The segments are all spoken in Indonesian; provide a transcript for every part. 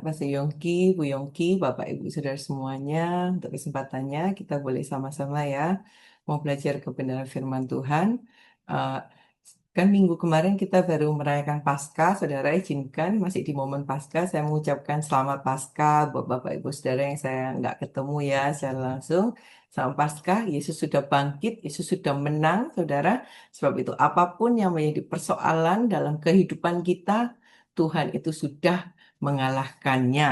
Pastor Yongki, Bu Yongki, Bapak Ibu Saudara semuanya. Untuk kesempatannya kita boleh sama-sama ya mau belajar kebenaran firman Tuhan. Eh, kan minggu kemarin kita baru merayakan Paskah, Saudara izinkan masih di momen Paskah saya mengucapkan selamat Paskah buat Bapak Ibu Saudara yang saya nggak ketemu ya secara langsung. Selamat Paskah, Yesus sudah bangkit, Yesus sudah menang, Saudara. Sebab itu apapun yang menjadi persoalan dalam kehidupan kita, Tuhan itu sudah mengalahkannya.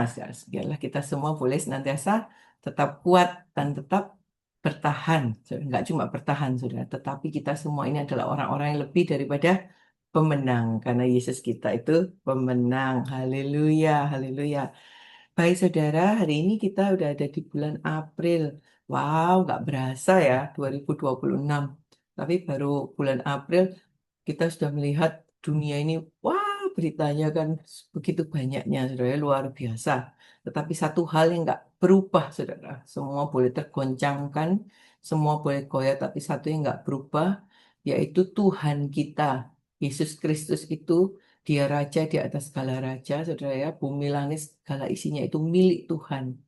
Biarlah kita semua boleh senantiasa tetap kuat dan tetap bertahan. Enggak cuma bertahan, sudah, tetapi kita semua ini adalah orang-orang yang lebih daripada pemenang. Karena Yesus kita itu pemenang. Haleluya, haleluya. Baik saudara, hari ini kita udah ada di bulan April. Wow, nggak berasa ya, 2026. Tapi baru bulan April kita sudah melihat dunia ini, wah beritanya kan begitu banyaknya, saudara, luar biasa. Tetapi satu hal yang nggak berubah, saudara. Semua boleh tergoncangkan, semua boleh goyah, tapi satu yang nggak berubah, yaitu Tuhan kita. Yesus Kristus itu, dia Raja di atas segala Raja, saudara ya. Bumi langit segala isinya itu milik Tuhan.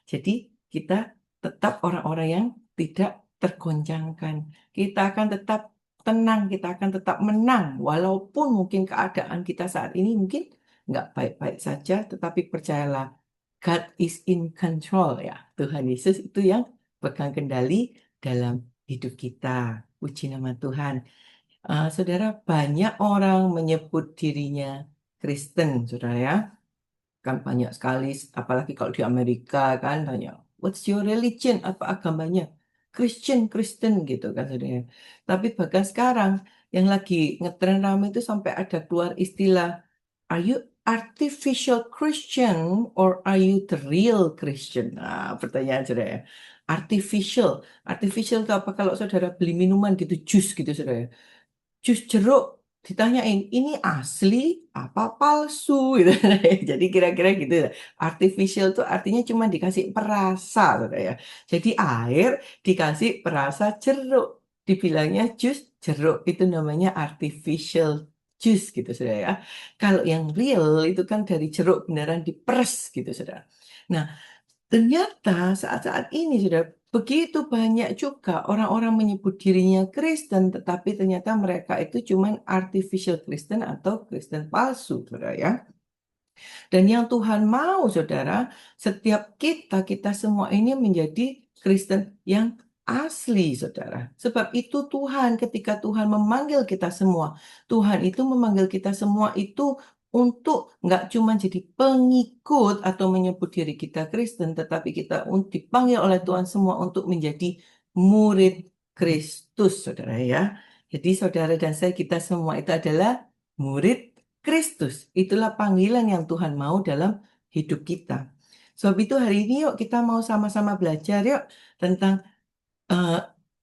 Jadi kita tetap orang-orang yang tidak tergoncangkan. Kita akan tetap tenang, kita akan tetap menang. Walaupun mungkin keadaan kita saat ini mungkin nggak baik-baik saja, tetapi percayalah, God is in control ya. Tuhan Yesus itu yang pegang kendali dalam hidup kita. Puji nama Tuhan. Saudara, banyak orang menyebut dirinya Kristen, saudara ya. Kan banyak sekali, apalagi kalau di Amerika kan tanya, what's your religion? Apa agamanya? Christian, Kristen gitu kan saudara. Tapi bahkan sekarang yang lagi ngetren rame itu sampai ada keluar istilah, are you artificial Christian or are you the real Christian? Nah, pertanyaan saudara ya. Artificial, artificial itu apa? Kalau saudara beli minuman gitu, jus gitu saudara, jus jeruk, ditanyain ini asli apa palsu gitu. Jadi kira-kira gitu ya. Artificial itu artinya cuma dikasih perasa gitu ya. Jadi air dikasih perasa jeruk, dibilangnya jus jeruk, itu namanya artificial juice gitu sudah ya. Kalau yang real itu kan dari jeruk beneran diperes gitu sudah. Nah, ternyata saat-saat ini sudah begitu banyak juga orang-orang menyebut dirinya Kristen, tetapi ternyata mereka itu cuma artificial Kristen atau Kristen palsu, saudara ya. Dan yang Tuhan mau, saudara, setiap kita semua ini menjadi Kristen yang asli, saudara. Sebab itu Tuhan, ketika Tuhan memanggil kita semua, Tuhan itu memanggil kita semua itu untuk nggak cuma jadi pengikut atau menyebut diri kita Kristen, tetapi kita dipanggil oleh Tuhan semua untuk menjadi murid Kristus, saudara ya. Jadi saudara dan saya, kita semua itu adalah murid Kristus. Itulah panggilan yang Tuhan mau dalam hidup kita. Sebab itu hari ini yuk kita mau sama-sama belajar yuk tentang eh,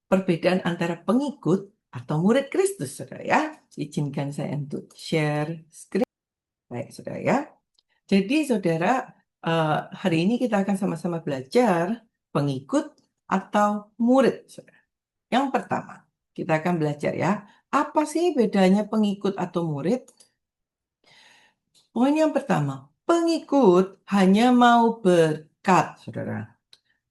perbedaan antara pengikut atau murid Kristus, saudara ya. Izinkan saya untuk share screen. Baik, saudara ya. Jadi, saudara, hari ini kita akan sama-sama belajar pengikut atau murid, saudara. Yang pertama, kita akan belajar ya, apa sih bedanya pengikut atau murid? Poin yang pertama, pengikut hanya mau berkat, saudara.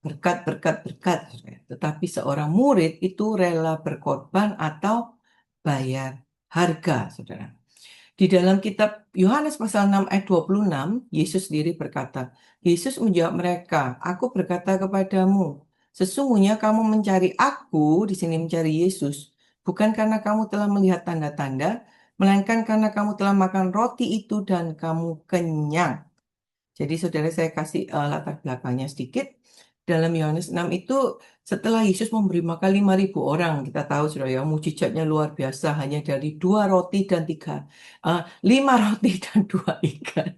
Berkat, berkat, berkat, saudara. Tetapi seorang murid itu rela berkorban atau bayar harga, saudara. Di dalam kitab Yohanes pasal 6 ayat 26, Yesus sendiri berkata, Yesus menjawab mereka, aku berkata kepadamu, sesungguhnya kamu mencari aku, di sini mencari Yesus, bukan karena kamu telah melihat tanda-tanda, melainkan karena kamu telah makan roti itu dan kamu kenyang. Jadi saudara, saya kasih latar belakangnya sedikit. Dalam Yohanes 6 itu setelah Yesus memberi makan 5.000 orang, kita tahu saudara ya, mujizatnya luar biasa, hanya dari 5 roti dan 2 ikan.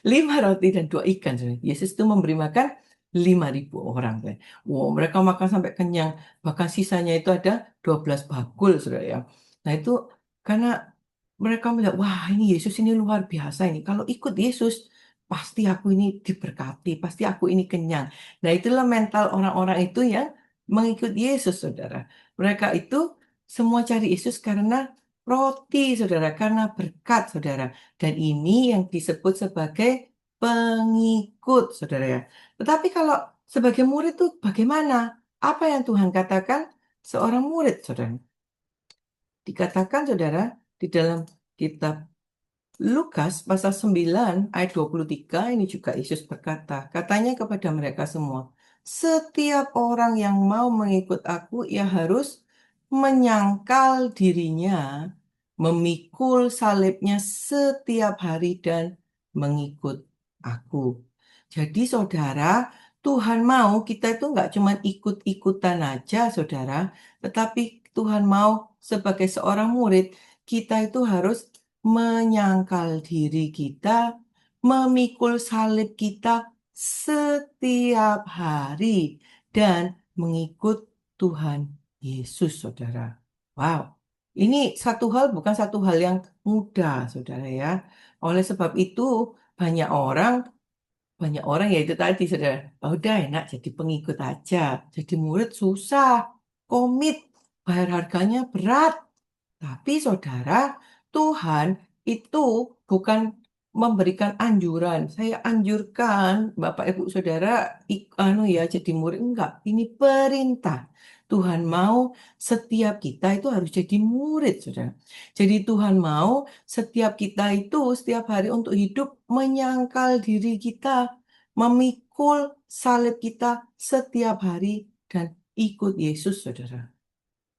5 roti dan 2 ikan, saudara. Yesus itu memberi makan 5.000 orang. Saudara. Wow, mereka makan sampai kenyang, bahkan sisanya itu ada 12 bakul, saudara ya. Nah itu karena mereka melihat, wah ini Yesus ini luar biasa ini. Kalau ikut Yesus, pasti aku ini diberkati, pasti aku ini kenyang. Nah, itulah mental orang-orang itu yang mengikut Yesus, saudara. Mereka itu semua cari Yesus karena roti, saudara, karena berkat, saudara. Dan ini yang disebut sebagai pengikut, saudara ya. Tetapi kalau sebagai murid itu bagaimana? Apa yang Tuhan katakan seorang murid, saudara? Dikatakan, saudara, di dalam kitab Lukas pasal 9 ayat 23 ini juga Yesus berkata, katanya kepada mereka semua, setiap orang yang mau mengikut aku, ia harus menyangkal dirinya, memikul salibnya setiap hari dan mengikut aku. Jadi saudara, Tuhan mau kita itu nggak cuma ikut-ikutan aja, saudara, tetapi Tuhan mau sebagai seorang murid, kita itu harus menyangkal diri kita, memikul salib kita setiap hari, dan mengikut Tuhan Yesus, saudara. Wow, ini satu hal, bukan satu hal yang mudah, saudara ya. Oleh sebab itu, banyak orang banyak orang ya itu tadi, saudara. Oh, udah enak jadi pengikut aja. Jadi murid susah, komit, bayar harganya berat. Tapi saudara, Tuhan itu bukan memberikan anjuran. Saya anjurkan Bapak Ibu Saudara anu ya jadi murid, enggak. Ini perintah. Tuhan mau setiap kita itu harus jadi murid, Saudara. Jadi Tuhan mau setiap kita itu setiap hari untuk hidup menyangkal diri kita, memikul salib kita setiap hari dan ikut Yesus, Saudara.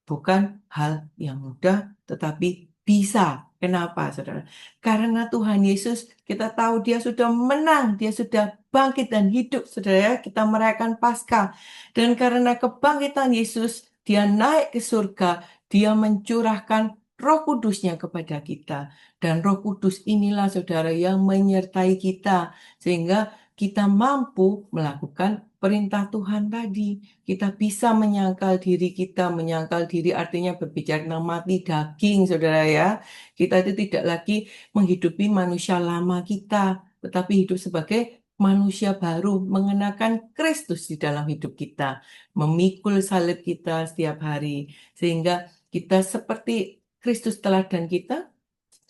Bukan hal yang mudah, tetapi bisa. Kenapa, saudara? Karena Tuhan Yesus, kita tahu dia sudah menang, dia sudah bangkit dan hidup, saudara ya. Kita merayakan Paskah. Dan karena kebangkitan Yesus, dia naik ke surga, dia mencurahkan Roh Kudusnya kepada kita. Dan Roh Kudus inilah, saudara, yang menyertai kita. Sehingga kita mampu melakukan perintah Tuhan tadi. Kita bisa menyangkal diri kita. Menyangkal diri artinya berbicara tentang mati daging, saudara ya. Kita itu tidak lagi menghidupi manusia lama kita, tetapi hidup sebagai manusia baru, mengenakan Kristus di dalam hidup kita, memikul salib kita setiap hari, sehingga kita seperti Kristus teladan kita,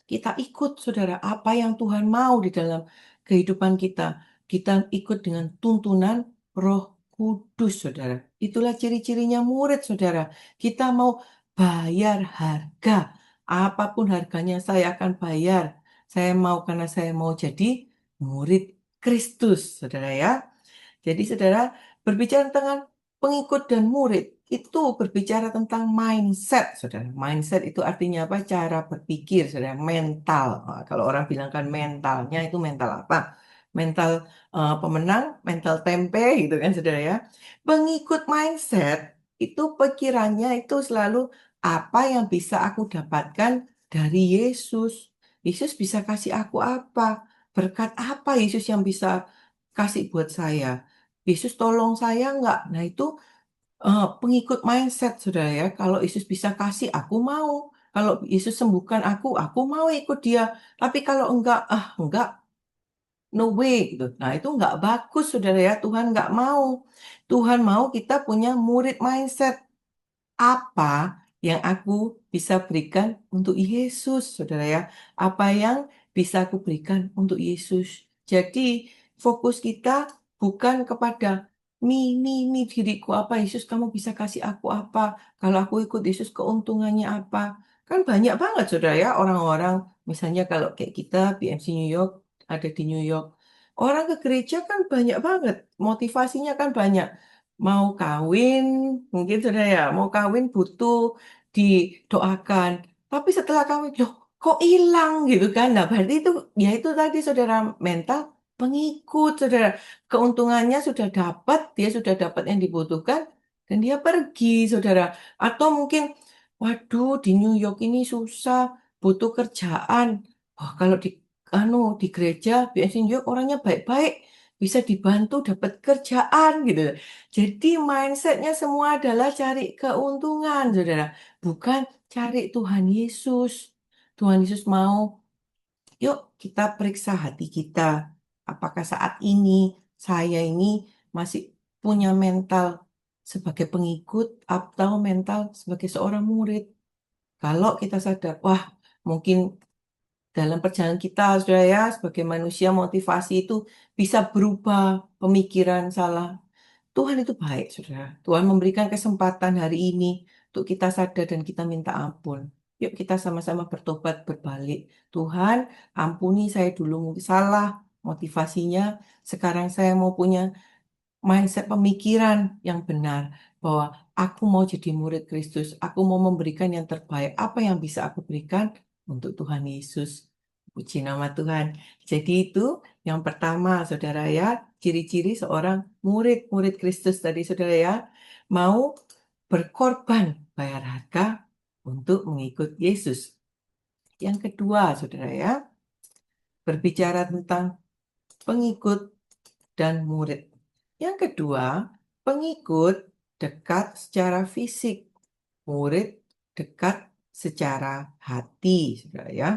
kita ikut, saudara, apa yang Tuhan mau di dalam kehidupan kita. Kita ikut dengan tuntunan Roh Kudus, saudara. Itulah ciri-cirinya murid, saudara. Kita mau bayar harga. Apapun harganya saya akan bayar. Saya mau karena saya mau jadi murid Kristus, saudara ya. Jadi saudara, berbicara tentang pengikut dan murid, itu berbicara tentang mindset, saudara. Mindset itu artinya apa? Cara berpikir, saudara. Mental. Nah, kalau orang bilang kan mentalnya itu mental apa? Mental pemenang, mental tempe gitu kan, saudara ya. Pengikut mindset, itu pikirannya itu selalu apa yang bisa aku dapatkan dari Yesus. Yesus bisa kasih aku apa? Berkat apa Yesus yang bisa kasih buat saya? Yesus tolong saya enggak? Nah itu pengikut mindset, saudara ya. Kalau Yesus bisa kasih, aku mau. Kalau Yesus sembuhkan aku mau ikut dia. Tapi kalau enggak, enggak, no way gitu. Nah itu enggak bagus, saudara ya. Tuhan enggak mau. Tuhan mau kita punya murid mindset. Apa yang aku bisa berikan untuk Yesus, saudara ya? Apa yang bisa aku berikan untuk Yesus? Jadi, fokus kita bukan kepada mi diriku apa, Yesus kamu bisa kasih aku apa? Kalau aku ikut Yesus keuntungannya apa? Kan banyak banget, saudara ya, orang-orang, misalnya kalau kayak kita, BMC New York, ada di New York. Orang ke gereja kan banyak banget, motivasinya kan banyak mau kawin, mungkin saudara ya, mau kawin butuh didoakan. Tapi setelah kawin, loh kok hilang gitu kan? Nah berarti itu, ya itu tadi saudara mental pengikut saudara. Keuntungannya sudah dapat, dia sudah dapat yang dibutuhkan, dan dia pergi saudara. Atau mungkin, waduh di New York ini susah, butuh kerjaan. Wah kalau di gereja, biasanya New York orangnya baik-baik, bisa dibantu dapat kerjaan gitu. Jadi mindsetnya semua adalah cari keuntungan, saudara. Bukan cari Tuhan Yesus. Tuhan Yesus mau, yuk kita periksa hati kita. Apakah saat ini saya ini masih punya mental sebagai pengikut atau mental sebagai seorang murid? Kalau kita sadar, wah mungkin Dalam perjalanan kita, Saudara ya, sebagai manusia motivasi itu bisa berubah, pemikiran salah. Tuhan itu baik, Saudara. Tuhan memberikan kesempatan hari ini untuk kita sadar dan kita minta ampun. Yuk kita sama-sama bertobat berbalik. Tuhan, ampuni saya dulu mungkin salah motivasinya. Sekarang saya mau punya mindset pemikiran yang benar bahwa aku mau jadi murid Kristus, aku mau memberikan yang terbaik. Apa yang bisa aku berikan untuk Tuhan Yesus? Puji nama Tuhan. Jadi itu yang pertama, Saudara ya, ciri-ciri seorang murid Kristus tadi, Saudara ya, mau berkorban, bayar harga untuk mengikut Yesus. Yang kedua, Saudara ya, berbicara tentang pengikut dan murid. Yang kedua, pengikut dekat secara fisik, murid dekat secara hati, Saudara ya.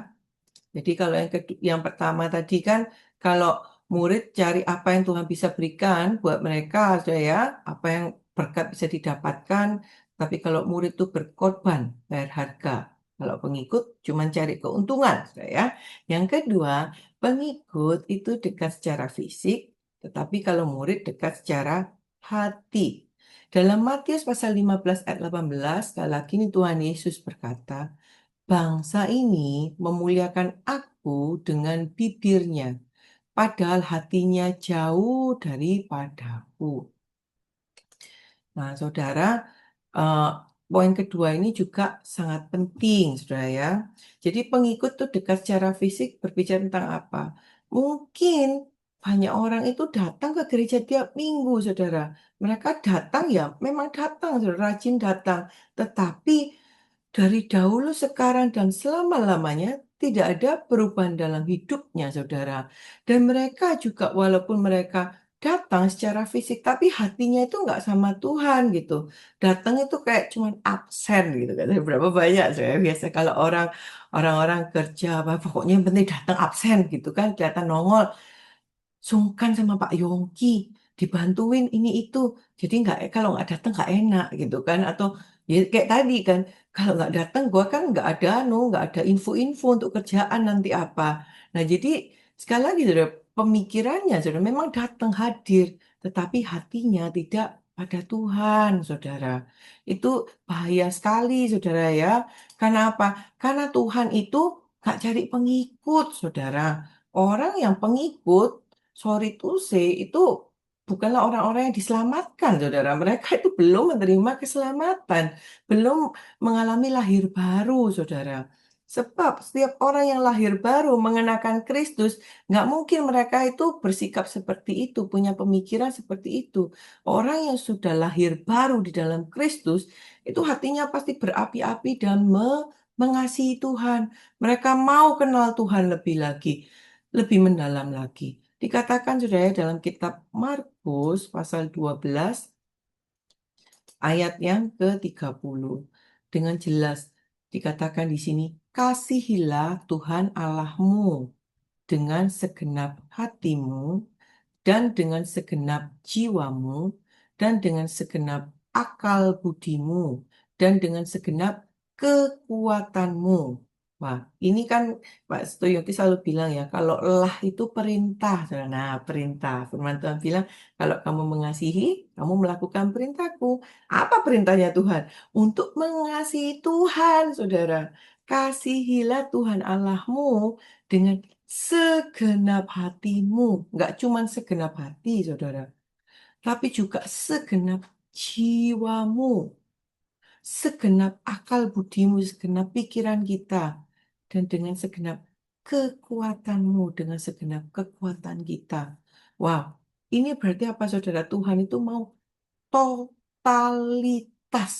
Jadi kalau yang pertama tadi kan kalau murid cari apa yang Tuhan bisa berikan buat mereka, Saudara ya, apa yang berkat bisa didapatkan, tapi kalau murid itu berkorban, bayar harga. Kalau pengikut cuma cari keuntungan, Saudara ya. Yang kedua, pengikut itu dekat secara fisik, tetapi kalau murid dekat secara hati. Dalam Matius pasal 15 ayat 18, sekali lagi ini Tuhan Yesus berkata, bangsa ini memuliakan aku dengan bibirnya, padahal hatinya jauh daripadaku. Nah, Saudara, eh, poin kedua ini juga sangat penting, Saudara ya. Jadi pengikut tuh dekat secara fisik berbicara tentang apa? Mungkin banyak orang itu datang ke gereja tiap minggu, Saudara. Mereka datang ya, memang datang, Saudara, rajin datang. Tetapi dari dahulu, sekarang, dan selama-lamanya tidak ada perubahan dalam hidupnya, Saudara. Dan mereka juga walaupun mereka datang secara fisik, tapi hatinya itu nggak sama Tuhan gitu. Datang itu kayak cuman absen gitu kan. Berapa banyak saya biasa kalau orang-orang kerja apa pokoknya yang penting datang absen gitu kan, kelihatan nongol, sungkan sama Pak Yongki, dibantuin ini itu. Jadi nggak kalau nggak datang nggak enak gitu kan. Atau ya kayak tadi kan, kalau nggak datang gua kan nggak ada nggak ada info-info untuk kerjaan nanti apa. Nah jadi sekali lagi saudara, pemikirannya saudara memang datang hadir, tetapi hatinya tidak pada Tuhan, saudara. Itu bahaya sekali, saudara ya. Karena apa? Karena Tuhan itu nggak cari pengikut, saudara. Orang yang pengikut, sorry to say, itu bukanlah orang-orang yang diselamatkan, saudara. Mereka itu belum menerima keselamatan, belum mengalami lahir baru, saudara. Sebab setiap orang yang lahir baru mengenakan Kristus, nggak mungkin mereka itu bersikap seperti itu, punya pemikiran seperti itu. Orang yang sudah lahir baru di dalam Kristus, itu hatinya pasti berapi-api dan mengasihi Tuhan. Mereka mau kenal Tuhan lebih lagi, lebih mendalam lagi. Dikatakan sudah ya dalam kitab Markus pasal 12 ayat yang ke-30. Dengan jelas dikatakan di sini, kasihilah Tuhan Allahmu dengan segenap hatimu dan dengan segenap jiwamu dan dengan segenap akal budimu dan dengan segenap kekuatanmu. Wah, ini kan Pak Setuyoki selalu bilang ya, kalau lah itu perintah. Nah, perintah. Firman Tuhan bilang, kalau kamu mengasihi, kamu melakukan perintahku. Apa perintahnya Tuhan? Untuk mengasihi Tuhan, saudara. Kasihilah Tuhan Allahmu dengan segenap hatimu. Nggak cuma segenap hati, saudara. Tapi juga segenap jiwamu, segenap akal budimu, segenap pikiran kita, dan dengan segenap kekuatanmu, dengan segenap kekuatan kita. Wow, ini berarti apa, saudara? Tuhan itu mau totalitas,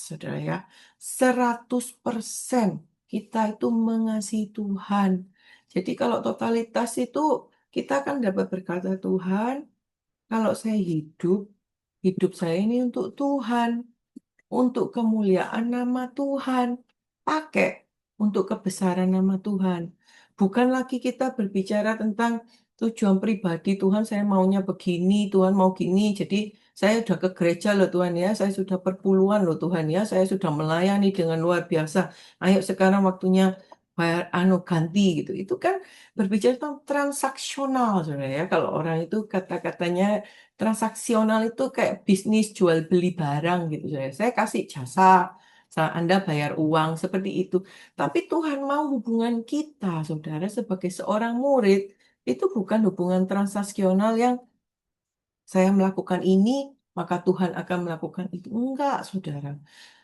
saudara ya. 100% kita itu mengasihi Tuhan. Jadi kalau totalitas itu kita akan dapat berkata, Tuhan, kalau saya hidup, hidup saya ini untuk Tuhan, untuk kemuliaan nama Tuhan, pakai untuk kebesaran nama Tuhan. Bukan lagi kita berbicara tentang tujuan pribadi, Tuhan saya maunya begini, Tuhan mau gini, jadi saya sudah ke gereja loh Tuhan ya, saya sudah perpuluhan loh Tuhan ya, saya sudah melayani dengan luar biasa. Ayo sekarang waktunya bayar anu ganti gitu. Itu kan berbicara tentang transaksional, saudara ya. Kalau orang itu kata-katanya transaksional itu kayak bisnis jual beli barang gitu, saudara. Saya kasih jasa, Anda bayar uang seperti itu. Tapi Tuhan mau hubungan kita, saudara, sebagai seorang murid itu bukan hubungan transaksional yang saya melakukan ini, maka Tuhan akan melakukan itu. Enggak, saudara.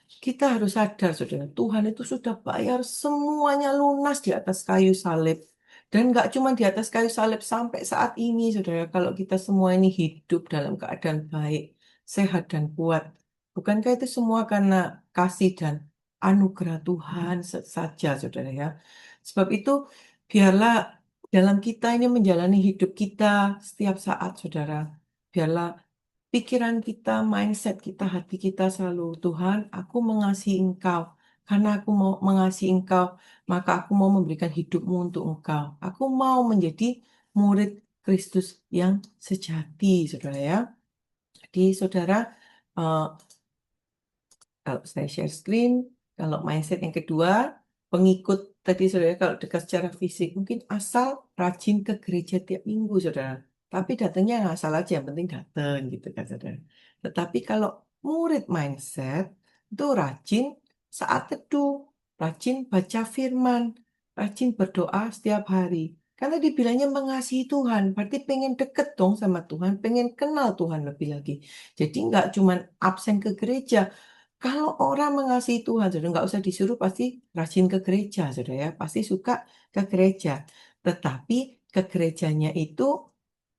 Kita harus sadar, saudara, Tuhan itu sudah bayar semuanya lunas di atas kayu salib. Dan nggak cuma di atas kayu salib sampai saat ini, saudara. Kalau kita semua ini hidup dalam keadaan baik, sehat dan kuat. Bukankah itu semua karena kasih dan anugerah Tuhan saja, saudara ya. Sebab itu, biarlah dalam kita ini menjalani hidup kita setiap saat, saudara. Biarlah pikiran kita, mindset kita, hati kita selalu, Tuhan, aku mengasihi Engkau. Karena aku mau mengasihi Engkau, maka aku mau memberikan hidupmu untuk Engkau. Aku mau menjadi murid Kristus yang sejati, saudara ya. Jadi, saudara, eh, kalau saya share screen, kalau mindset yang kedua, pengikut tadi saudara kalau dekat secara fisik, mungkin asal rajin ke gereja tiap minggu saudara. Tapi datangnya nggak asal aja, yang penting datang gitu kan saudara. Tetapi kalau murid mindset, itu rajin saat teduh, rajin baca firman, rajin berdoa setiap hari. Karena dibilangnya mengasihi Tuhan, berarti pengen deket dong sama Tuhan, pengen kenal Tuhan lebih lagi. Jadi nggak cuman absen ke gereja, kalau orang mengasihi Tuhan, saudara, nggak usah disuruh pasti rajin ke gereja, saudara ya. Pasti suka ke gereja. Tetapi ke gerejanya itu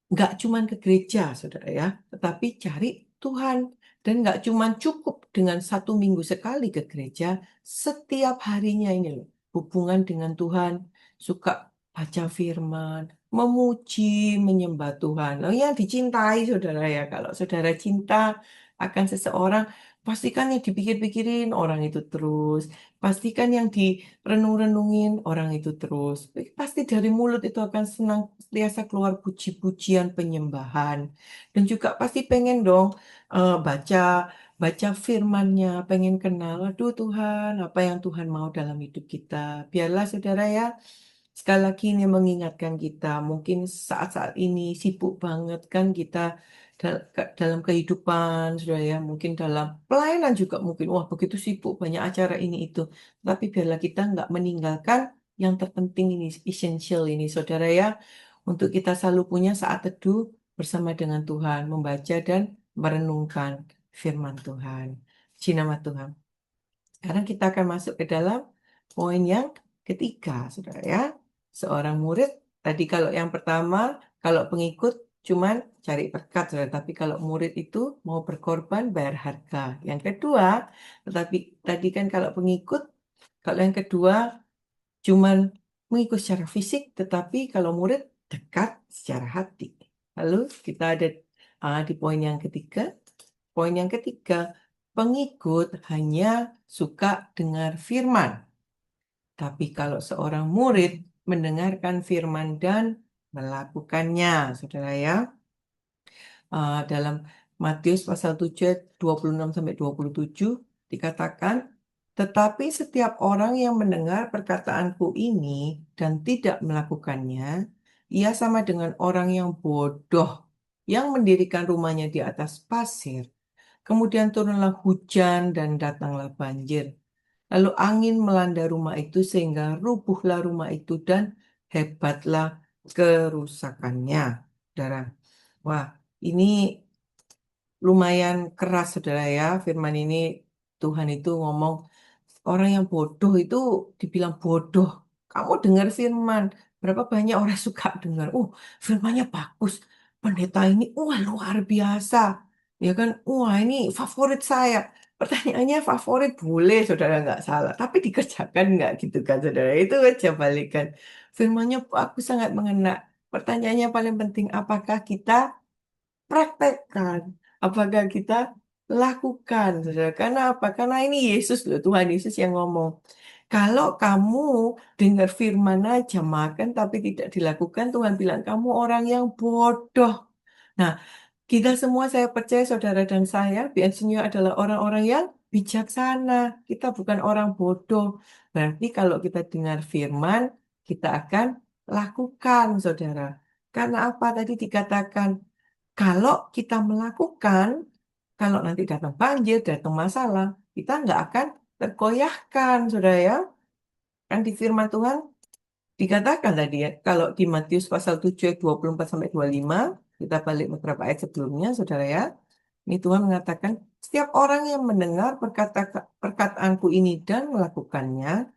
nggak cuman ke gereja, saudara ya. Tetapi cari Tuhan. Dan nggak cuman cukup dengan 1 minggu sekali ke gereja, setiap harinya ini loh. Hubungan dengan Tuhan, suka baca firman, memuji, menyembah Tuhan. Oh yang dicintai, saudara ya. Kalau saudara cinta akan seseorang, pastikan yang dipikir-pikirin orang itu terus. Pastikan yang direnung-renungin orang itu terus. Pasti dari mulut itu akan senang biasa keluar puji-pujian penyembahan. Dan juga pasti pengen dong baca baca firman-Nya, pengen kenal, aduh Tuhan, apa yang Tuhan mau dalam hidup kita. Biarlah saudara ya, sekali lagi ini mengingatkan kita, mungkin saat-saat ini sibuk banget kan kita dalam kehidupan, saudara ya, mungkin dalam pelayanan juga mungkin, wah begitu sibuk, banyak acara ini itu. Tapi biarlah kita nggak meninggalkan yang terpenting ini, essential ini, saudara ya, untuk kita selalu punya saat teduh bersama dengan Tuhan, membaca dan merenungkan firman Tuhan. Puji nama Tuhan. Sekarang kita akan masuk ke dalam poin yang ketiga, saudara ya. Seorang murid, tadi kalau yang pertama, kalau pengikut cuman cari berkat, saudara. Tapi kalau murid itu mau berkorban, bayar harga. Yang kedua, tetapi tadi kan kalau pengikut, kalau yang kedua cuman mengikut secara fisik, tetapi kalau murid dekat secara hati. Lalu kita ada di poin yang ketiga. Poin yang ketiga, pengikut hanya suka dengar firman. Tapi kalau seorang murid mendengarkan firman dan melakukannya, saudara ya, dalam Matius pasal 7 ayat 26 sampai 27 dikatakan, tetapi setiap orang yang mendengar perkataanku ini dan tidak melakukannya, ia sama dengan orang yang bodoh yang mendirikan rumahnya di atas pasir. Kemudian turunlah hujan dan datanglah banjir. Lalu angin melanda rumah itu sehingga rubuhlah rumah itu dan hebatlah kerusakannya. Saudara, wah, ini lumayan keras, saudara ya. Firman ini Tuhan itu ngomong orang yang bodoh itu dibilang bodoh. Kamu dengar firman. Berapa banyak orang suka dengar. Firmannya bagus. Pendeta ini, luar biasa. Ya kan, ini favorit saya. Pertanyaannya favorit boleh, saudara nggak salah. Tapi dikerjakan nggak gitu kan, saudara. Itu aja balikan. Firmannya bagus, sangat mengena. Pertanyaannya paling penting, apakah kita praktekkan? Apakah kita lakukan, saudara? Karena apa? Karena ini Yesus loh, Tuhan Yesus yang ngomong. Kalau kamu dengar firman aja makan tapi tidak dilakukan, Tuhan bilang kamu orang yang bodoh. Nah, kita semua saya percaya saudara dan saya, biasanya adalah orang-orang yang bijaksana. Kita bukan orang bodoh. Berarti kalau kita dengar firman, kita akan lakukan, saudara. Karena apa tadi dikatakan? Kalau kita melakukan, kalau nanti datang banjir, datang masalah, kita nggak akan tergoyahkan, saudara ya. Kan di firman Tuhan dikatakan tadi ya, kalau di Matius pasal 7 ayat 24 sampai 25, kita balik beberapa ayat sebelumnya, saudara ya. Ini Tuhan mengatakan, setiap orang yang mendengar perkataanku ini dan melakukannya,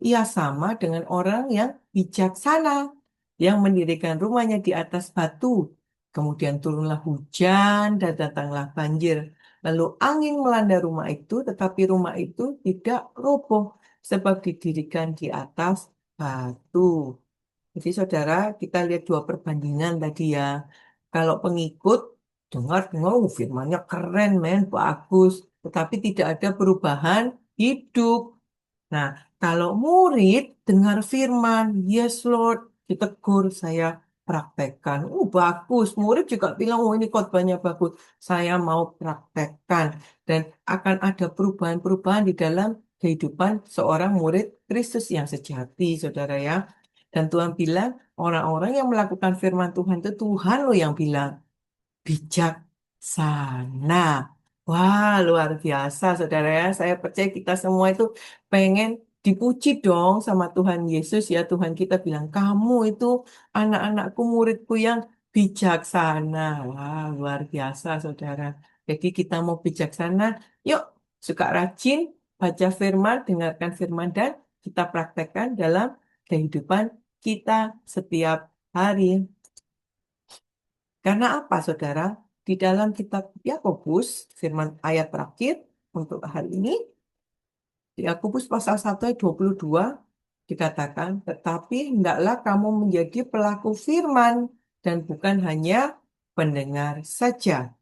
ia sama dengan orang yang bijaksana, yang mendirikan rumahnya di atas batu. Kemudian turunlah hujan dan datanglah banjir. Lalu angin melanda rumah itu, tetapi rumah itu tidak roboh, sebab didirikan di atas batu. Jadi saudara, kita lihat dua perbandingan tadi ya. Kalau pengikut, dengar, oh, firmannya keren, men, bagus. Tetapi tidak ada perubahan hidup. Nah, kalau murid dengar firman, yes Lord, ditegur, saya praktekkan. Bagus. Murid juga bilang, oh ini khotbahnya bagus. Saya mau praktekkan. Dan akan ada perubahan-perubahan di dalam kehidupan seorang murid Kristus yang sejati, saudara ya. Dan Tuhan bilang, orang-orang yang melakukan firman Tuhan itu Tuhan loh yang bilang bijaksana. Wah, luar biasa, saudara ya. Saya percaya kita semua itu pengen dipuji dong sama Tuhan Yesus ya. Tuhan kita bilang, kamu itu anak-anakku, muridku yang bijaksana. Wah, luar biasa, saudara. Jadi kita mau bijaksana, yuk suka rajin, baca firman, dengarkan firman, dan kita praktekkan dalam kehidupan kita setiap hari. Karena apa, saudara? Di dalam kitab Yakobus, firman ayat terakhir untuk hari ini, di Yakobus pasal 1 ayat 22, dikatakan, tetapi hendaklah kamu menjadi pelaku firman dan bukan hanya pendengar saja.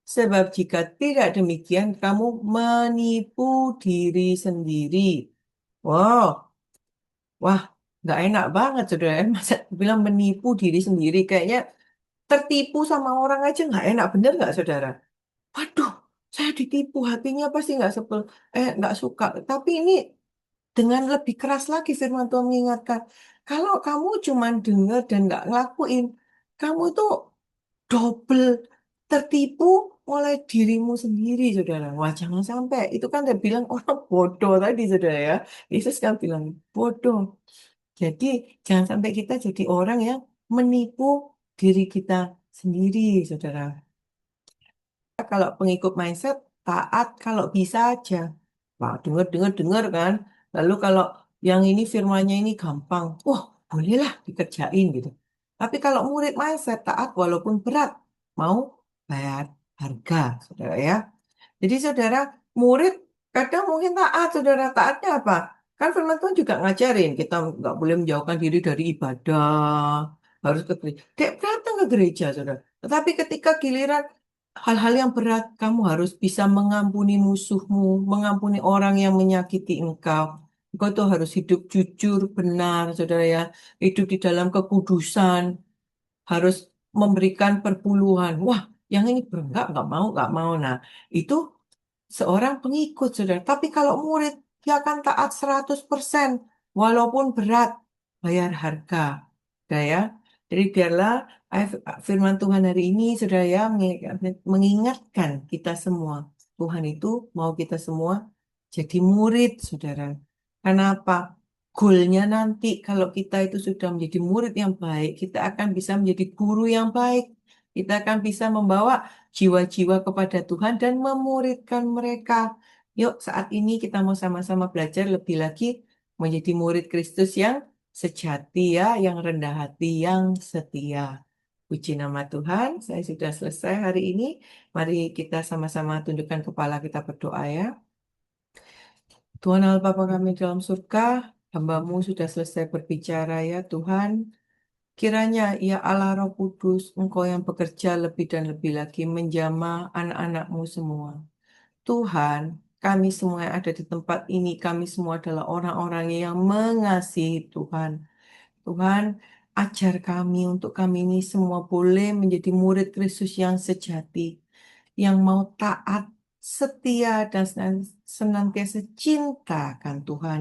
Sebab jika tidak demikian, kamu menipu diri sendiri. Wow, wah, nggak enak banget, saudara. Masa bilang menipu diri sendiri, kayaknya tertipu sama orang aja nggak enak, bener nggak saudara? Waduh, saya ditipu, hatinya pasti nggak suka. Tapi ini dengan lebih keras lagi firman Tuhan mengingatkan, kalau kamu cuma dengar dan nggak ngelakuin, kamu itu double tertipu oleh dirimu sendiri, saudara. Wah, jangan sampai. Itu kan dia bilang orang bodoh tadi, saudara ya. Yesus kan bilang bodoh. Jadi jangan sampai kita jadi orang yang menipu diri kita sendiri, saudara. Kalau pengikut mindset taat kalau bisa aja. Wah, dengar kan. Lalu kalau yang ini firmanya ini gampang, wah bolehlah dikerjain gitu. Tapi kalau murid mindset taat walaupun berat, mau bayar harga, saudara ya. Jadi saudara, murid kadang mungkin taat, saudara. Taatnya apa? Kan firman Tuhan juga ngajarin, kita nggak boleh menjauhkan diri dari ibadah, harus ke gereja. Dek, datang ke gereja, saudara. Tetapi ketika giliran hal-hal yang berat, kamu harus bisa mengampuni musuhmu, mengampuni orang yang menyakiti engkau. Engkau tuh harus hidup jujur, benar, saudara ya. Hidup di dalam kekudusan, harus memberikan perpuluhan. Wah, yang ini nggak mau. Nah, itu seorang pengikut, saudara. Tapi kalau murid, dia akan taat 100%, walaupun berat, bayar harga. Saudara ya. Jadi biarlah firman Tuhan hari ini, saudara ya, mengingatkan kita semua. Tuhan itu mau kita semua jadi murid, saudara. Kenapa? Goalnya nanti kalau kita itu sudah menjadi murid yang baik, kita akan bisa menjadi guru yang baik. Kita akan bisa membawa jiwa-jiwa kepada Tuhan dan memuridkan mereka. Yuk, saat ini kita mau sama-sama belajar lebih lagi menjadi murid Kristus yang sejati ya, yang rendah hati, yang setia. Puji nama Tuhan, saya sudah selesai hari ini. Mari kita sama-sama tundukkan kepala kita berdoa ya. Tuhan Allah Bapa kami dalam surga, hamba-Mu sudah selesai berbicara ya Tuhan. Kiranya ya Allah Roh Kudus, Engkau yang bekerja lebih dan lebih lagi menjamah anak-anak-Mu semua. Tuhan, kami semua yang ada di tempat ini, kami semua adalah orang-orang yang mengasihi Tuhan. Tuhan, ajar kami untuk kami ini semua boleh menjadi murid Kristus yang sejati, yang mau taat, setia dan senantiasa cinta kan Tuhan.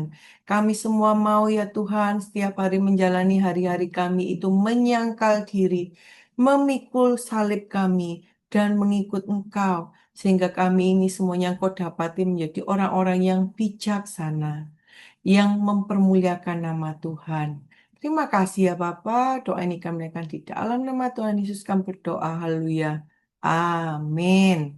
Kami semua mau ya Tuhan setiap hari menjalani hari-hari kami itu menyangkal diri, memikul salib kami dan mengikut Engkau. Sehingga kami ini semuanya Engkau dapati menjadi orang-orang yang bijaksana, yang mempermuliakan nama Tuhan. Terima kasih ya Bapak. Doa ini kami akan di dalam nama Tuhan Yesus kami berdoa. Haleluya. Amin.